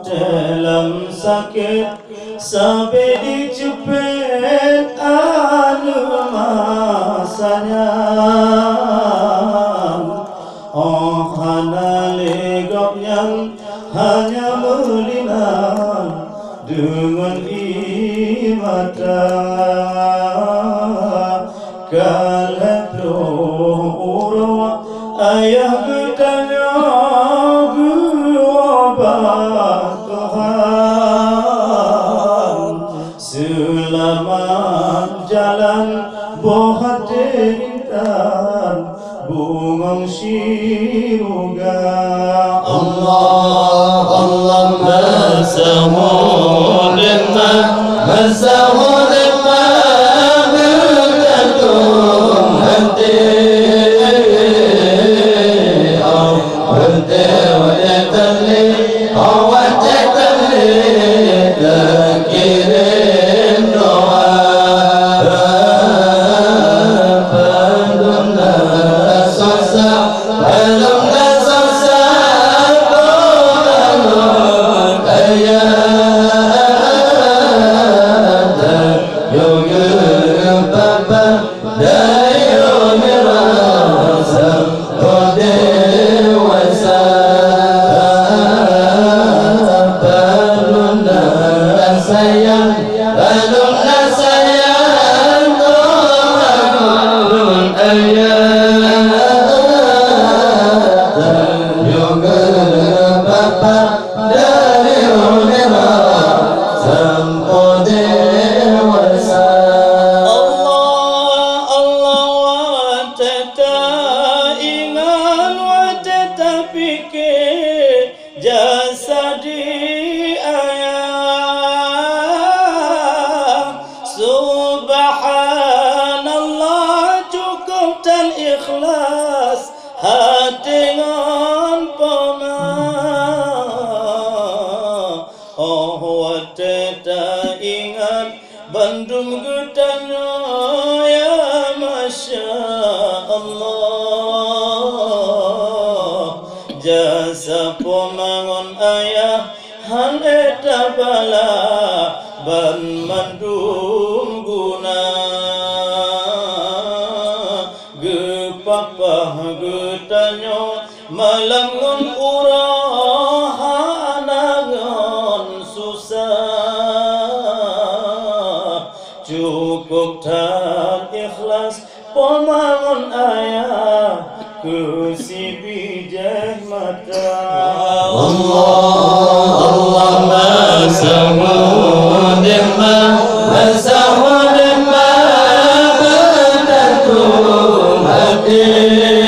dalam sakit sampai dijepit anu masanya hana legok yang hanya melihat dengan mata kalau urut ayah bertanya berubah Tuhan selamat jalan bohat intan bunga syurga Allah Allah masahun masahun Bandung gudanya ya Masya Allah jasa pemangon ayah han eta bala ban mandung guna gepapah gudanya malam ngon urah anangon susah cukup dan ikhlas pemangun ayah kusi bijah mata Allah Allah masahun masahun batatum hati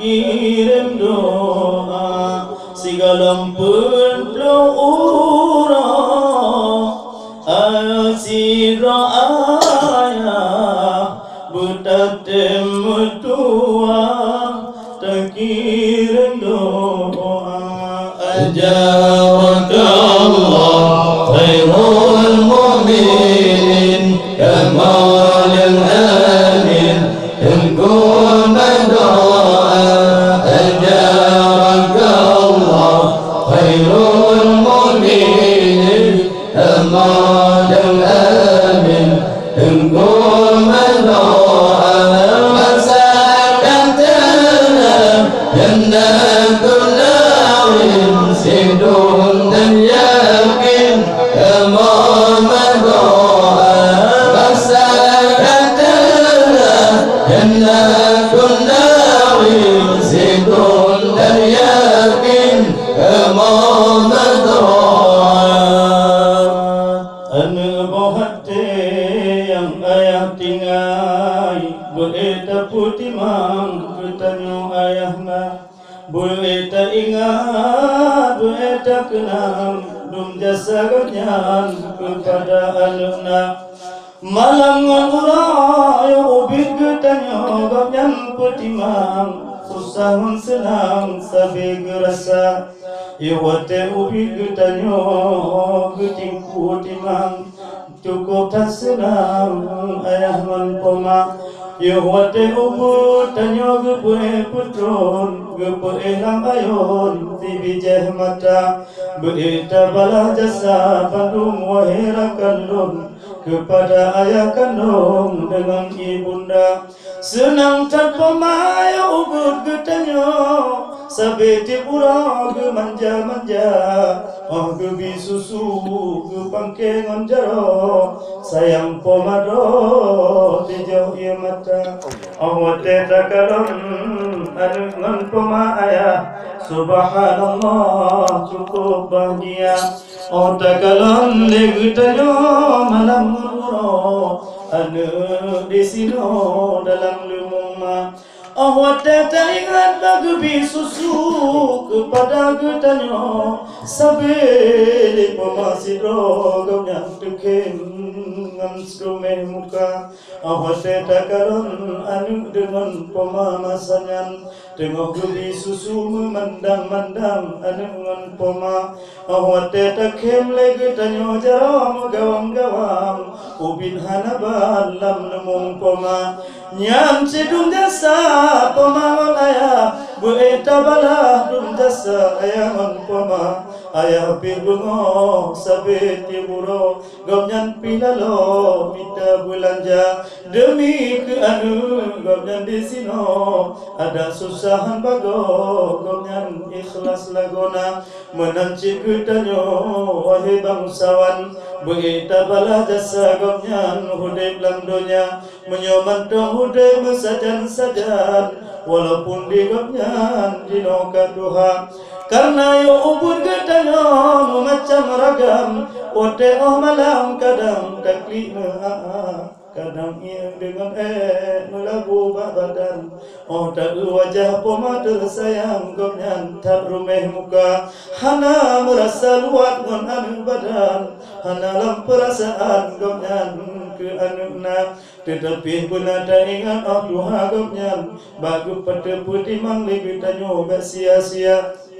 kirim doa segala pendoa asira ayah butatem tua tak kirim doa ajarak Allah محمد مسكتنا جنة النعيم زيد اليقين محمد anu bohate yang ayah tinggai berita putih mang bertanya ayahna berita ingat berita kenal dum jasa ganyan kepada anakna malam nguraya ubid bertanya ganyan putih mang susah senang sabi gerasa Iwate ubi getanyo getingku timang cukup tak senang ayah manpoma Iwate ubu tanyo gepoe putron gepoe lam ayon tibijeh mata berita balah jasa pandum wahera kandung kepada ayah kandung dengan ibunda senang tanpa maya ubud getanyo sabeti pura ge manja-manja oh ge bisusu ge pangke ngonjaro sayang pomado tijau ia mata oh wate takaron anu ngon poma ayah subhanallah cukup bahagia oh takaron legutanyo malam muro anu disino dalam lumuma oh wate ingat bagi bisusu kepada getanyo sabili pemasidro gaunya tekin ngamstrume muka oh wate takaron anu dengan pemamasanyan tengok bisusu memandang-mandang anu dengan pema oh wate takem lagi tanyo jaram gawang-gawang ubin hanaban lam nemung pema nyam sedung jasa pemawan ayah berita balah dum jasa ayah pema ayah pilungo sabit tiburo gomnyan pilalo minta belanja demi ke anu gomnyan di sino ada susahan bago gomnyan ikhlas lagona menancik getanyo wahai bangsawan berita balah jasa gomnyan hudib lam dunia menyomantong hudib sajan-sajan walaupun di gomnyan dinoka Tuhan karena yo ubur getanyo macam ragam ote oh malam kadang takli kadang ia dengan melabu badan oh tak wajah poma tersayang gomnyan tak rumeh muka hana merasa luat ngon anu badan hana lam perasaan gomnyan ke anuna tetapi puna tak ingat oh Tuhan gomnyan bagu pada putih mang lebih tanyo gak sia-sia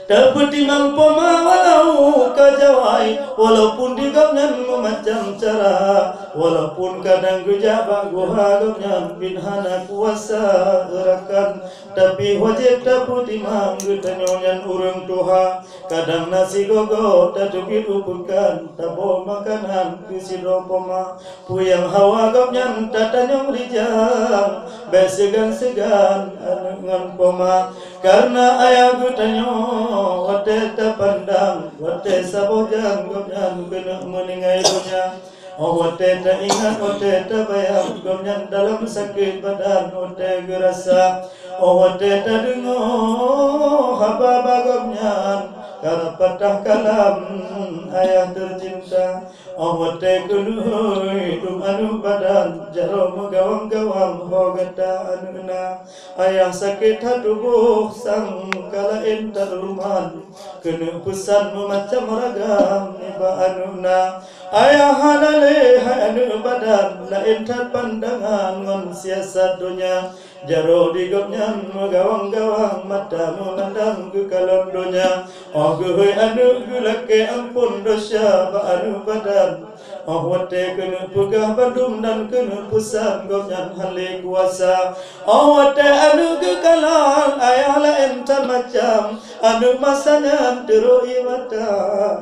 Dapat imam poma walau kajawai walaupun di gomnyan memacam cara walaupun kadang gejabak guha gomnyan binhana kuasa gerakan tapi wajib dapat imam getanyonya urang Tuha kadang nasi gogo tatubit upukan tabo makanan kisido poma puyang hawa gomnyan tatanyong rijang besegan-segan dengan poma karena ayah getanyo wate pandang wate sabojang gomnyan kena meningai dunia oh wate tak ingat wate bayang gomnyan dalam sakit badan wate gerasa oh wate tak dengar haba gomnyan karena patah kalam ayah tercinta oh wate keluhui dum anu badan jaro megawang-gawang hogata anuna ayah sakit hatubuh sang kala entar luman kena pesan memacam ragam iba anuna ayah halale anu badan la entar pandangan ngon siasat dunia jaro di gomnyan megawang-gawang mata memandang ke kalam dunia oh geui anu gulake ampun dosa ba anu badan Awate kena pegah Bandung dan kena pesan Gopnyan hale kuasa. Awate anu kekalan ayah lain macam anu masanya teroi mata.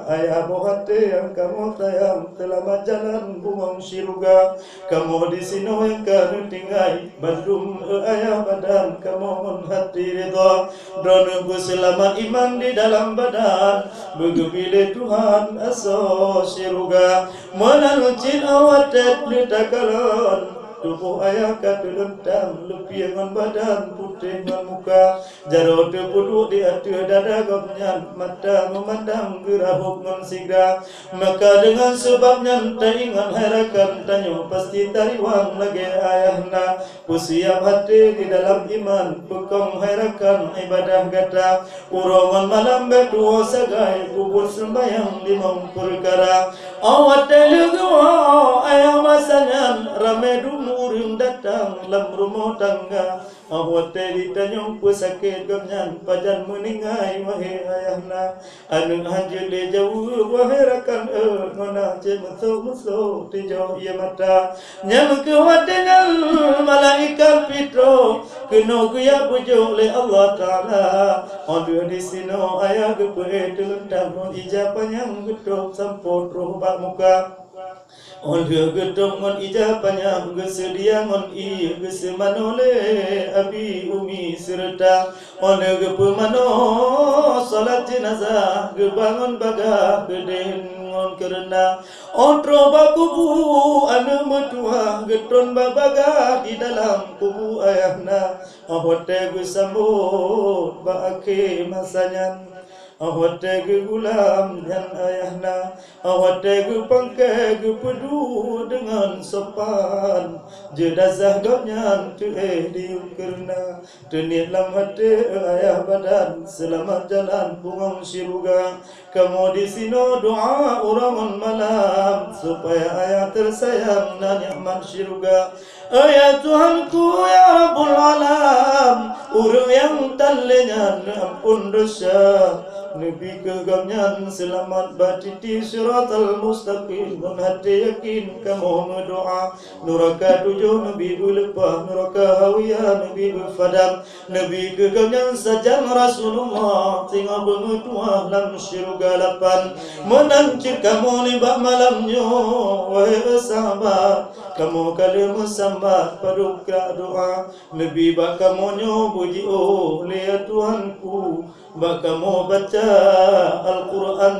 Ayah bohate yang kamu sayang telah jalan bumong siruga. Kamu di sini yang kanu tinggai Bandung ayah badan kamu mon hati ridha. Drone selamat iman di dalam badan begubile Tuhan aso siruga. Menalucin awatet litakalon tubuh ayah katulentang lebih dengan badan putih dengan muka jaro terpuduk di atas dada Gopnyan mata memandang gerabuk non sigra maka dengan sebabnya tak ingat harakan tanyo pasti tariwang lagi ayahna pusiap hati di dalam iman pekong harakan ibadah gata urongan malam betua sagai kubur sembayang limang perkara awat telugu ayah masanya ramai dulu urung datang lam rumah tangga awat ditanya pesakit Gopnyan pajan meningai wahai ayahna anu hanjule jauh wahai rakan ngona cemuso tijau ia mata nyam kewatan malaikat pitro kena kuya pujuk le Allah Taala ondu di sino ayah gepe tentang ijabah yang gedok sampot roh bak muka. Onde gedong mon ijabahnya gesedia mon i gesemanole abi umi serta onde gepemano salat jenazah gebangun baga gedengon kerana ontro bakubu anu metua geton babaga di dalam kubu ayahna ahote gesambut baake masanya awate ge gulam dan ayahna awate ge pangke ge pedu dengan sopan jenazah Gopnyan tueh diukerna tenit lam hati ayah badan selamat jalan bungong siruga kamu di sino doa urangan malam supaya ayah tersayang dan nyaman siruga ya Tuhanku ya Rabbul Alam urang yang talenya ampun dosa Nabi ke Gopnyan selamat batiti siratal mustaqim dan hati yakin kamu berdoa neraka tujuh Nabi berlepah neraka hawiyah Nabi berfadam Nabi ke Gopnyan sajang Rasulullah tinggal bermetuah dalam syurga lapan menancir kamu nibak malamnya wahai sahabat kamu kali mesambat padukra doa Nabi bak kamu nyobuji lihat Tuhanku bak kamu baca Al-Quran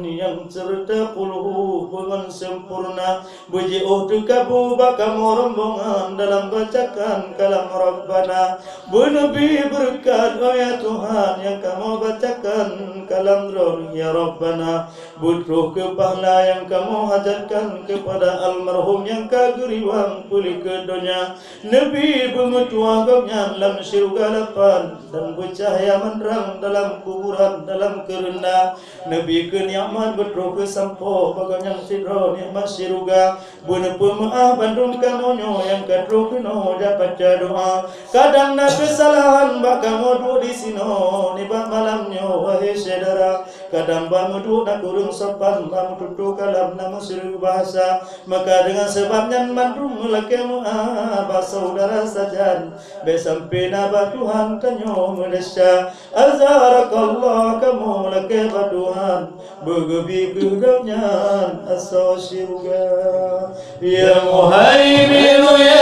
yang serta puluh dengan sempurna buji tukabu bak kamu rombongan dalam bacakan kalam Rabbana Nabi berkat ya Tuhan yang kamu bacakan kalam roh ya Rabbana butuh ke pahala yang kamu hajatkan kepada almarhum yang kageriwang pulih ke dunia Nabi bermetuah Gopnyan dalam syurga lapan dan bercahaya menerang dalam kuburan dalam kerana Nabi ke nikmat betul ke sampo baganya sidro nikmat syurga bener pemaaf bandung kamonyo yang kadro keno dapat doa kadang nak kesalahan bak kamu duduk di sino nibak malamnyo wahai saudara kadang bamu duduk nak kurung sopan bamu tutup kalam nama suruh bahasa maka dengan sebabnya bandung lakamu bahasa saudara saja besampai nabah Tuhan tanyo Malaysia azharakallah kamu lake Tuhan begebi ke Gopnyan asal syurga ya Muhaimin